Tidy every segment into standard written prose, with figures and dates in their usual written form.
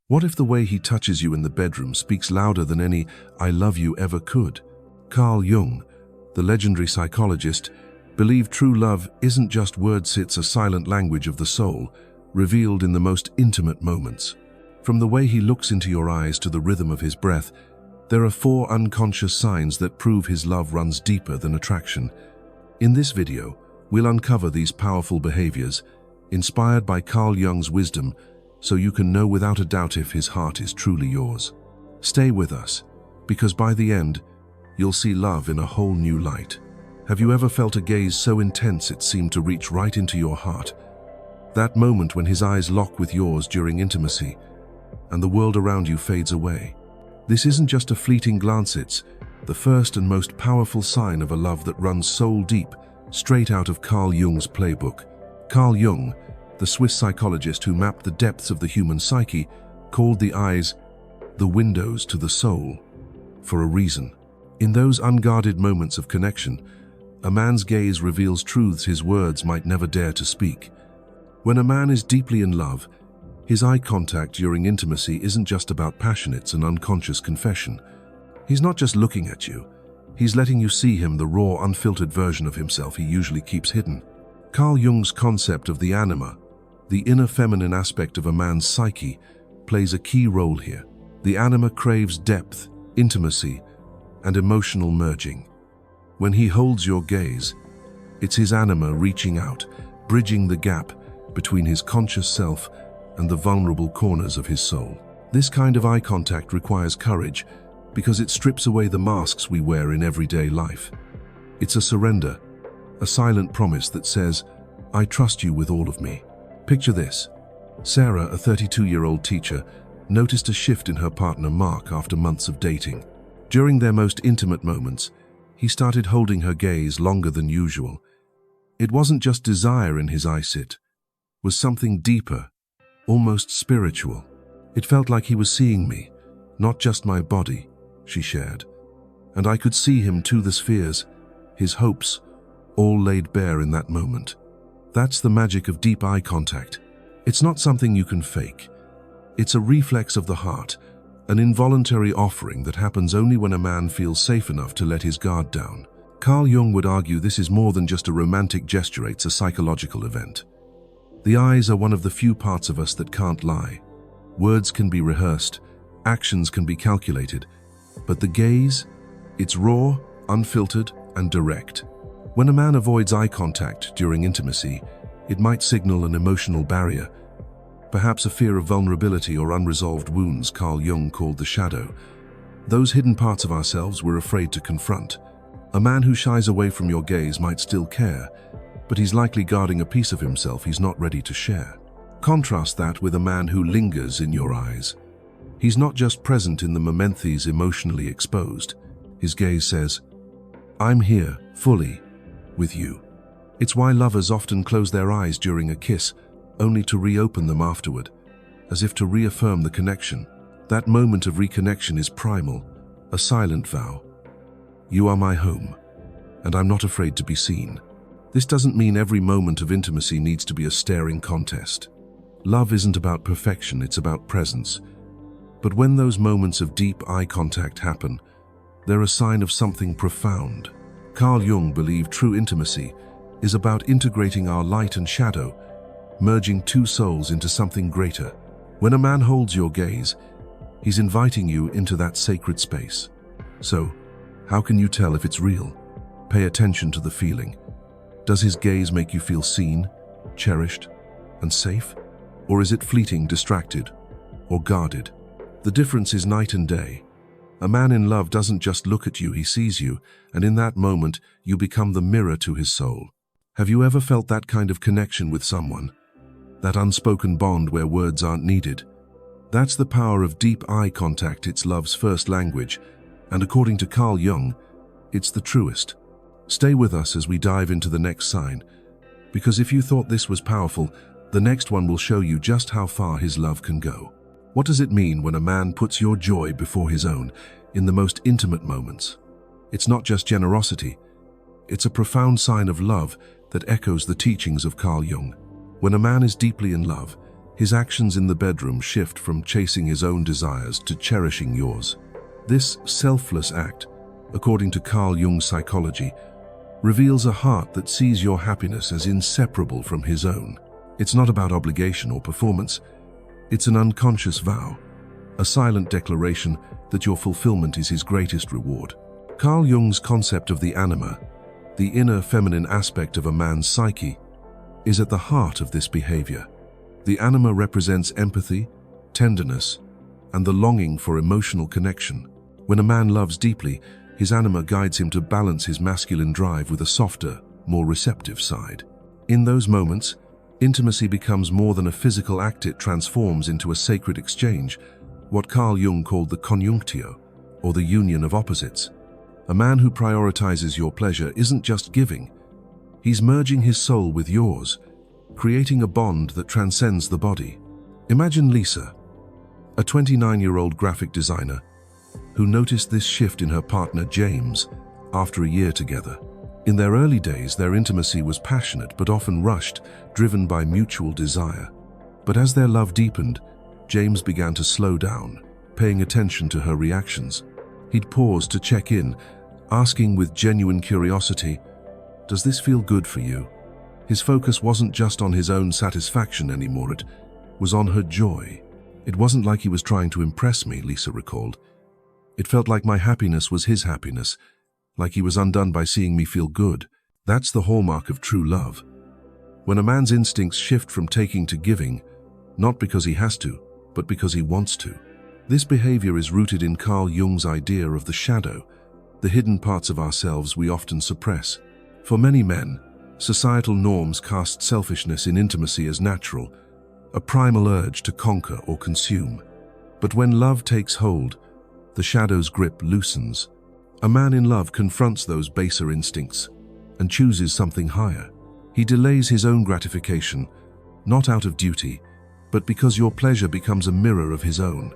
What if the way he touches you in the bedroom speaks louder than any "I love you" ever could? Carl Jung, the legendary psychologist, believed true love isn't just words, it's a silent language of the soul, revealed in the most intimate moments. From the way he looks into your eyes to the rhythm of his breath, there are 4 unconscious signs that prove his love runs deeper than attraction. In this video, we'll uncover these powerful behaviors, inspired by Carl Jung's wisdom, so you can know without a doubt if his heart is truly yours. Stay with us, because by the end, you'll see love in a whole new light. Have you ever felt a gaze so intense it seemed to reach right into your heart? That moment when his eyes lock with yours during intimacy, and the world around you fades away. This isn't just a fleeting glance, it's the first and most powerful sign of a love that runs soul deep, straight out of Carl Jung's playbook. Carl Jung, the Swiss psychologist who mapped the depths of the human psyche, called the eyes the windows to the soul, for a reason. In those unguarded moments of connection, a man's gaze reveals truths his words might never dare to speak. When a man is deeply in love, his eye contact during intimacy isn't just about passion, it's an unconscious confession. He's not just looking at you, he's letting you see him, the raw, unfiltered version of himself he usually keeps hidden. Carl Jung's concept of the anima, the inner feminine aspect of a man's psyche, plays a key role here. The anima craves depth, intimacy, and emotional merging. When he holds your gaze, it's his anima reaching out, bridging the gap between his conscious self and the vulnerable corners of his soul. This kind of eye contact requires courage because it strips away the masks we wear in everyday life. It's a surrender, a silent promise that says, "I trust you with all of me." Picture this. Sarah, a 32-year-old teacher, noticed a shift in her partner Mark after months of dating. During their most intimate moments, he started holding her gaze longer than usual. It wasn't just desire in his eyes, it was something deeper, almost spiritual. "It felt like he was seeing me, not just my body," she shared. "And I could see him too, the spheres, his hopes, all laid bare in that moment." That's the magic of deep eye contact. It's not something you can fake. It's a reflex of the heart, an involuntary offering that happens only when a man feels safe enough to let his guard down. Carl Jung would argue this is more than just a romantic gesture, it's a psychological event. The eyes are one of the few parts of us that can't lie. Words can be rehearsed, actions can be calculated, but the gaze, it's raw, unfiltered, and direct. When a man avoids eye contact during intimacy, it might signal an emotional barrier, perhaps a fear of vulnerability or unresolved wounds Carl Jung called the shadow. Those hidden parts of ourselves we're afraid to confront. A man who shies away from your gaze might still care, but he's likely guarding a piece of himself he's not ready to share. Contrast that with a man who lingers in your eyes. He's not just present in the moment he's emotionally exposed. His gaze says, "I'm here, fully, with you." It's why lovers often close their eyes during a kiss, only to reopen them afterward, as if to reaffirm the connection. That moment of reconnection is primal, a silent vow. "You are my home, and I'm not afraid to be seen." This doesn't mean every moment of intimacy needs to be a staring contest. Love isn't about perfection, it's about presence. But when those moments of deep eye contact happen, they're a sign of something profound. Carl Jung believed true intimacy is about integrating our light and shadow, merging 2 souls into something greater. When a man holds your gaze, he's inviting you into that sacred space. So, how can you tell if it's real? Pay attention to the feeling. Does his gaze make you feel seen, cherished, and safe? Or is it fleeting, distracted, or guarded? The difference is night and day. A man in love doesn't just look at you, he sees you, and in that moment, you become the mirror to his soul. Have you ever felt that kind of connection with someone? That unspoken bond where words aren't needed? That's the power of deep eye contact, it's love's first language, and according to Carl Jung, it's the truest. Stay with us as we dive into the next sign, because if you thought this was powerful, the next one will show you just how far his love can go. What does it mean when a man puts your joy before his own in the most intimate moments? It's not just generosity, it's a profound sign of love that echoes the teachings of Carl Jung. When a man is deeply in love, His actions in the bedroom shift from chasing his own desires to cherishing yours. This selfless act, according to Carl Jung's psychology, reveals a heart that sees your happiness as inseparable from his own. It's not about obligation or performance. It's an unconscious vow, a silent declaration that your fulfillment is his greatest reward. Carl Jung's concept of the anima, the inner feminine aspect of a man's psyche, is at the heart of this behavior. The anima represents empathy, tenderness, and the longing for emotional connection. When a man loves deeply, his anima guides him to balance his masculine drive with a softer, more receptive side. In those moments, intimacy becomes more than a physical act. It transforms into a sacred exchange, what Carl Jung called the conjunctio, or the union of opposites. A man who prioritizes your pleasure isn't just giving. He's merging his soul with yours, creating a bond that transcends the body. Imagine Lisa, a 29-year-old graphic designer, who noticed this shift in her partner James after a year together. In their early days, their intimacy was passionate but often rushed, driven by mutual desire. But as their love deepened, James began to slow down, paying attention to her reactions. He'd pause to check in, asking with genuine curiosity, "Does this feel good for you?" His focus wasn't just on his own satisfaction anymore, it was on her joy. "It wasn't like he was trying to impress me," Lisa recalled. "It felt like my happiness was his happiness, like he was undone by seeing me feel good." That's the hallmark of true love. When a man's instincts shift from taking to giving, not because he has to, but because he wants to. This behavior is rooted in Carl Jung's idea of the shadow, the hidden parts of ourselves we often suppress. For many men, societal norms cast selfishness in intimacy as natural, a primal urge to conquer or consume. But when love takes hold, the shadow's grip loosens. A man in love confronts those baser instincts and chooses something higher. He delays his own gratification, not out of duty, but because your pleasure becomes a mirror of his own.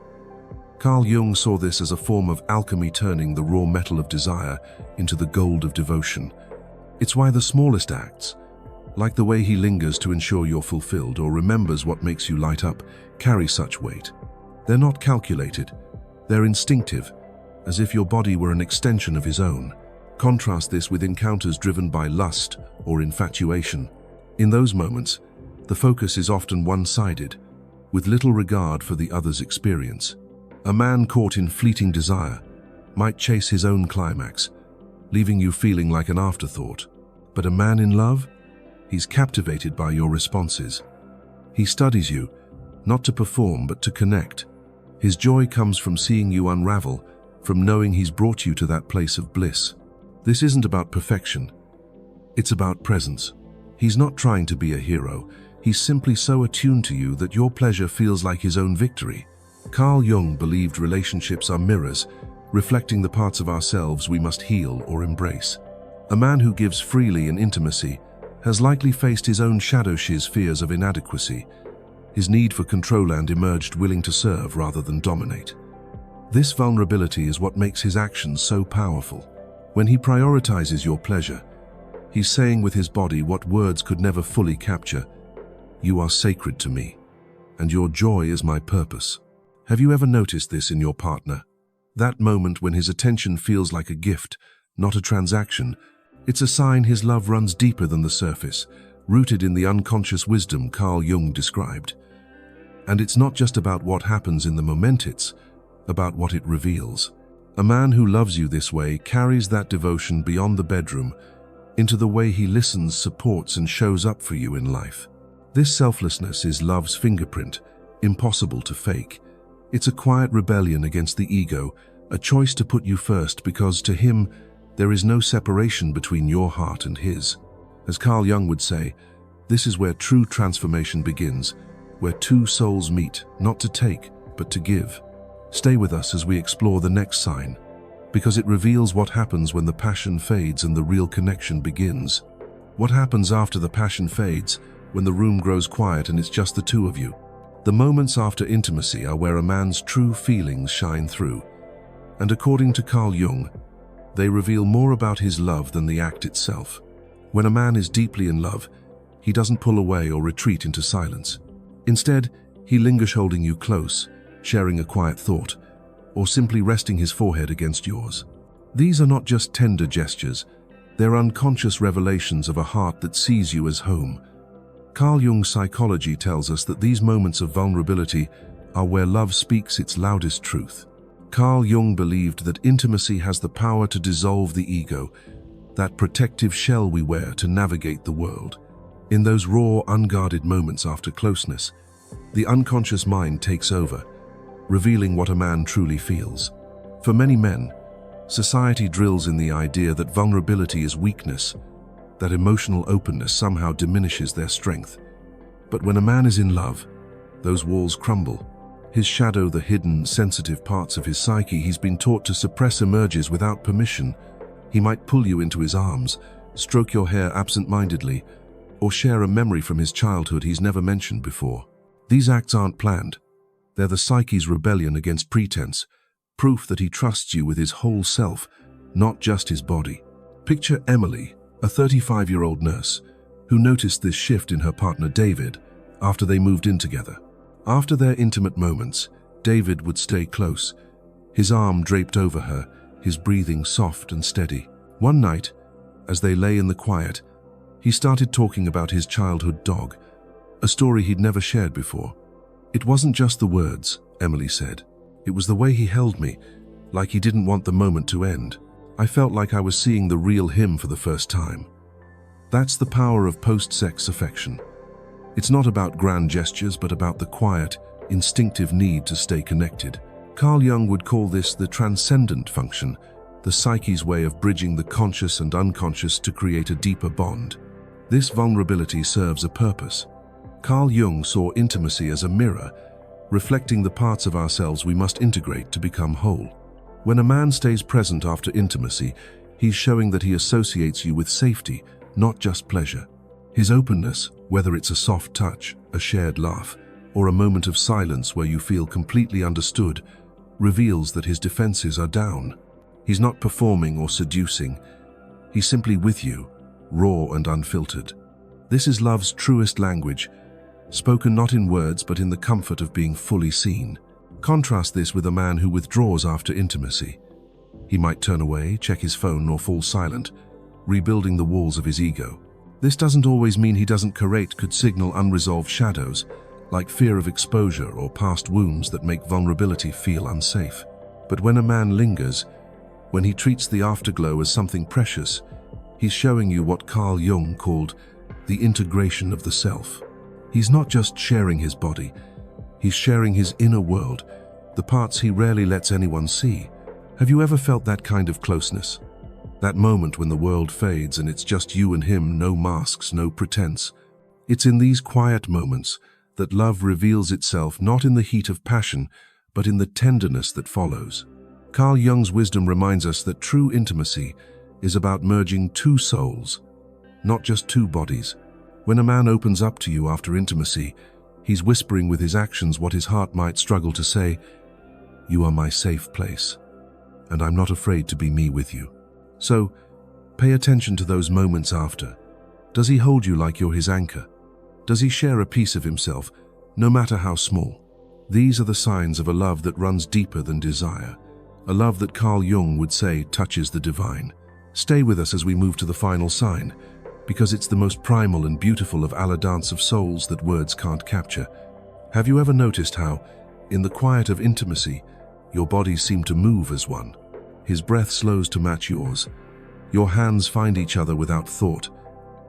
Carl Jung saw this as a form of alchemy, turning the raw metal of desire into the gold of devotion. It's why the smallest acts, like the way he lingers to ensure you're fulfilled or remembers what makes you light up, carry such weight. They're not calculated, they're instinctive, as if your body were an extension of his own. Contrast this with encounters driven by lust or infatuation. In those moments, the focus is often one-sided, with little regard for the other's experience. A man caught in fleeting desire might chase his own climax, leaving you feeling like an afterthought. But a man in love? He's captivated by your responses. He studies you, not to perform but to connect. His joy comes from seeing you unravel, from knowing he's brought you to that place of bliss. This isn't about perfection. It's about presence. He's not trying to be a hero. He's simply so attuned to you that your pleasure feels like his own victory. Carl Jung believed relationships are mirrors, reflecting the parts of ourselves we must heal or embrace. A man who gives freely in intimacy has likely faced his own shadow-shiz fears of inadequacy, his need for control, and emerged willing to serve rather than dominate. This vulnerability is what makes his actions so powerful. When he prioritizes your pleasure, he's saying with his body what words could never fully capture: "You are sacred to me, and your joy is my purpose." Have you ever noticed this in your partner? That moment when his attention feels like a gift, not a transaction, it's a sign his love runs deeper than the surface, rooted in the unconscious wisdom Carl Jung described. And it's not just about what happens in the moment, it's about what it reveals. A man who loves you this way carries that devotion beyond the bedroom, into the way he listens, supports, and shows up for you in life. This selflessness is love's fingerprint, impossible to fake. It's a quiet rebellion against the ego, a choice to put you first because to him, there is no separation between your heart and his. As Carl Jung would say, this is where true transformation begins, where two souls meet, not to take, but to give. Stay with us as we explore the next sign, because it reveals what happens when the passion fades and the real connection begins. What happens after the passion fades, when the room grows quiet and it's just the two of you? The moments after intimacy are where a man's true feelings shine through. And according to Carl Jung, they reveal more about his love than the act itself. When a man is deeply in love, he doesn't pull away or retreat into silence. Instead, He lingers holding you close, sharing a quiet thought, or simply resting his forehead against yours. These are not just tender gestures, they're unconscious revelations of a heart that sees you as home. Carl Jung's psychology tells us that these moments of vulnerability are where love speaks its loudest truth. Carl Jung believed that intimacy has the power to dissolve the ego, that protective shell we wear to navigate the world. In those raw, unguarded moments after closeness, the unconscious mind takes over, revealing what a man truly feels. For many men, society drills in the idea that vulnerability is weakness, that emotional openness somehow diminishes their strength. But when a man is in love, those walls crumble. His shadow, the hidden, sensitive parts of his psyche he's been taught to suppress, emerges without permission. He might pull you into his arms, stroke your hair absent-mindedly, or share a memory from his childhood he's never mentioned before. These acts aren't planned. They're the psyche's rebellion against pretense, proof that he trusts you with his whole self, not just his body. Picture Emily, a 35-year-old nurse, who noticed this shift in her partner David after they moved in together. After their intimate moments, David would stay close, his arm draped over her, his breathing soft and steady. One night, as they lay in the quiet, he started talking about his childhood dog, a story he'd never shared before. "It wasn't just the words," Emily said. "It was the way he held me, like he didn't want the moment to end. I felt like I was seeing the real him for the first time." That's the power of post-sex affection. It's not about grand gestures, but about the quiet, instinctive need to stay connected. Carl Jung would call this the transcendent function, the psyche's way of bridging the conscious and unconscious to create a deeper bond. This vulnerability serves a purpose. Carl Jung saw intimacy as a mirror, reflecting the parts of ourselves we must integrate to become whole. When a man stays present after intimacy, he's showing that he associates you with safety, not just pleasure. His openness, whether it's a soft touch, a shared laugh, or a moment of silence where you feel completely understood, reveals that his defenses are down. He's not performing or seducing. He's simply with you, raw and unfiltered. This is love's truest language, spoken not in words but in the comfort of being fully seen. Contrast this with a man who withdraws after intimacy. He might turn away, check his phone, or fall silent, rebuilding the walls of his ego. This doesn't always mean he doesn't create, could signal unresolved shadows, like fear of exposure or past wounds that make vulnerability feel unsafe. But when a man lingers, when he treats the afterglow as something precious, he's showing you what Carl Jung called the integration of the self. He's not just sharing his body, he's sharing his inner world, the parts he rarely lets anyone see. Have you ever felt that kind of closeness? That moment when the world fades and it's just you and him, no masks, no pretense. It's in these quiet moments that love reveals itself, not in the heat of passion, but in the tenderness that follows. Carl Jung's wisdom reminds us that true intimacy is about merging two souls, not just two bodies. When a man opens up to you after intimacy, he's whispering with his actions what his heart might struggle to say. "You are my safe place, and I'm not afraid to be me with you." So, pay attention to those moments after. Does he hold you like you're his anchor? Does he share a piece of himself, no matter how small? These are the signs of a love that runs deeper than desire, a love that Carl Jung would say touches the divine. Stay with us as we move to the final sign, because it's the most primal and beautiful of alla dance of souls that words can't capture. Have you ever noticed how, in the quiet of intimacy, your bodies seem to move as one? His breath slows to match yours. Your hands find each other without thought,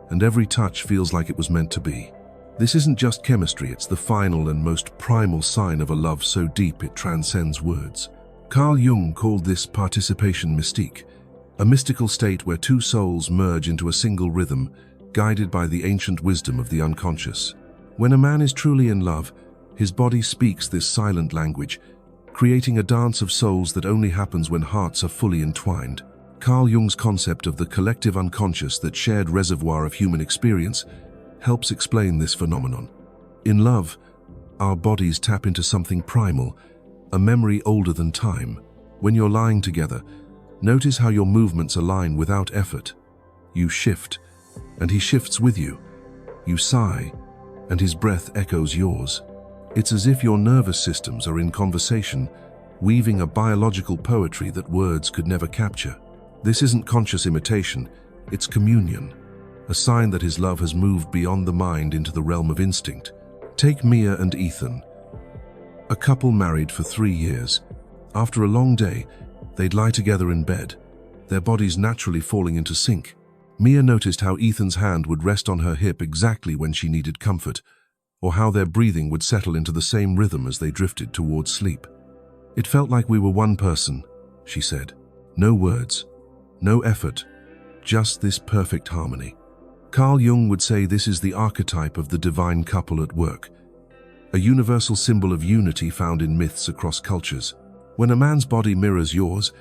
and every touch feels like it was meant to be. This isn't just chemistry, it's the final and most primal sign of a love so deep it transcends words. Carl Jung called this participation mystique, a mystical state where two souls merge into a single rhythm, guided by the ancient wisdom of the unconscious. When a man is truly in love, his body speaks this silent language, creating a dance of souls that only happens when hearts are fully entwined. Carl Jung's concept of the collective unconscious, that shared reservoir of human experience, helps explain this phenomenon. In love, our bodies tap into something primal, a memory older than time. When you're lying together, notice how your movements align without effort. You shift, and he shifts with you. You sigh, and his breath echoes yours. It's as if your nervous systems are in conversation, weaving a biological poetry that words could never capture. This isn't conscious imitation, it's communion, a sign that his love has moved beyond the mind into the realm of instinct. Take Mia and Ethan, a couple married for 3 years. After a long day, they'd lie together in bed, their bodies naturally falling into sync. Mia noticed how Ethan's hand would rest on her hip exactly when she needed comfort, or how their breathing would settle into the same rhythm as they drifted towards sleep. "It felt like we were one person," she said. "No words, no effort, just this perfect harmony." Carl Jung would say this is the archetype of the divine couple at work, a universal symbol of unity found in myths across cultures. When a man's body mirrors yours,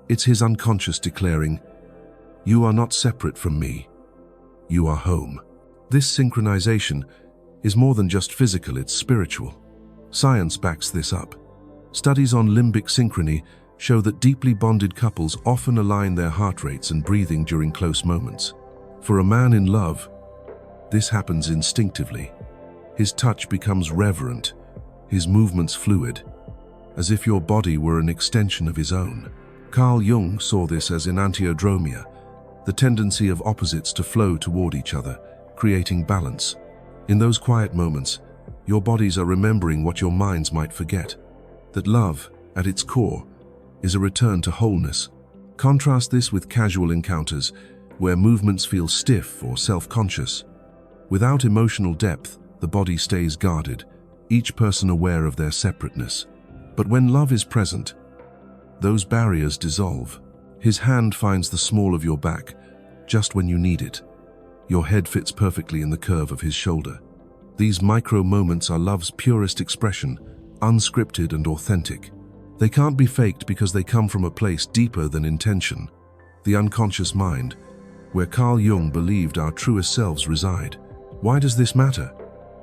it's his unconscious declaring, "You are not separate from me. You are home." This synchronization is more than just physical, it's spiritual. Science backs this up. Studies on limbic synchrony show that deeply bonded couples often align their heart rates and breathing during close moments. For a man in love, this happens instinctively. His touch becomes reverent, his movements fluid, as if your body were an extension of his own. Carl Jung saw this as enantiodromia, the tendency of opposites to flow toward each other, creating balance. In those quiet moments, your bodies are remembering what your minds might forget, that love, at its core, is a return to wholeness. Contrast this with casual encounters, where movements feel stiff or self-conscious. Without emotional depth, the body stays guarded, each person aware of their separateness. But when love is present, those barriers dissolve. His hand finds the small of your back, just when you need it. Your head fits perfectly in the curve of his shoulder. These micro moments are love's purest expression, unscripted and authentic. They can't be faked because they come from a place deeper than intention, the unconscious mind, where Carl Jung believed our truest selves reside. Why does this matter?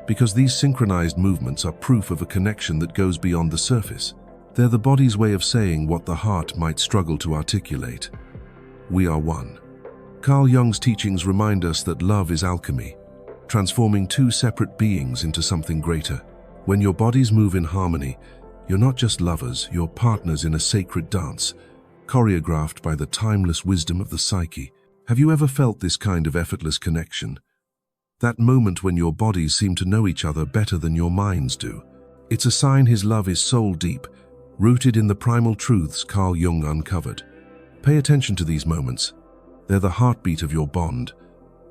Because these synchronized movements are proof of a connection that goes beyond the surface. They're the body's way of saying what the heart might struggle to articulate. We are one. Carl Jung's teachings remind us that love is alchemy, transforming two separate beings into something greater. When your bodies move in harmony, you're not just lovers, you're partners in a sacred dance, choreographed by the timeless wisdom of the psyche. Have you ever felt this kind of effortless connection? That moment when your bodies seem to know each other better than your minds do. It's a sign his love is soul deep, rooted in the primal truths Carl Jung uncovered. Pay attention to these moments. They're the heartbeat of your bond,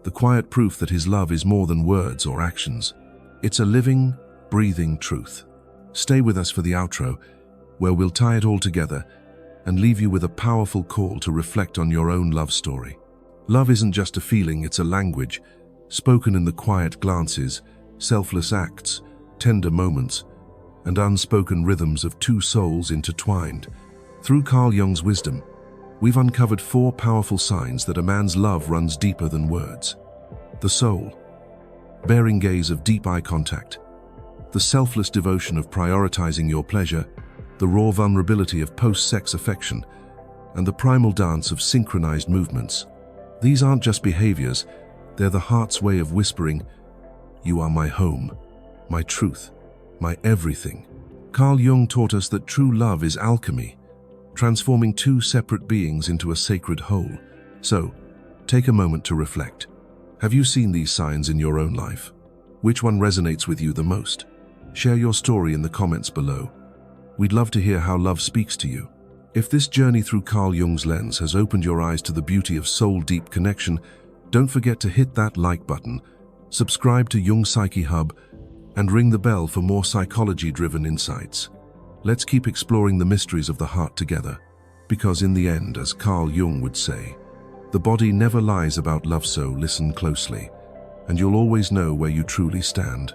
the quiet proof that his love is more than words or actions. It's a living, breathing truth. Stay with us for the outro, where we'll tie it all together and leave you with a powerful call to reflect on your own love story. Love isn't just a feeling, it's a language, spoken in the quiet glances, selfless acts, tender moments, and unspoken rhythms of two souls intertwined. Through Carl Jung's wisdom, we've uncovered 4 powerful signs that a man's love runs deeper than words. The soul, bearing gaze of deep eye contact, the selfless devotion of prioritizing your pleasure, the raw vulnerability of post-sex affection, and the primal dance of synchronized movements. These aren't just behaviors, they're the heart's way of whispering, "You are my home, my truth, my everything." Carl Jung taught us that true love is alchemy, transforming two separate beings into a sacred whole. So, take a moment to reflect. Have you seen these signs in your own life? Which one resonates with you the most? Share your story in the comments below. We'd love to hear how love speaks to you. If this journey through Carl Jung's lens has opened your eyes to the beauty of soul-deep connection, don't forget to hit that like button, subscribe to Jung Psyche Hub, and ring the bell for more psychology-driven insights. Let's keep exploring the mysteries of the heart together, because in the end, as Carl Jung would say, the body never lies about love, so listen closely, and you'll always know where you truly stand.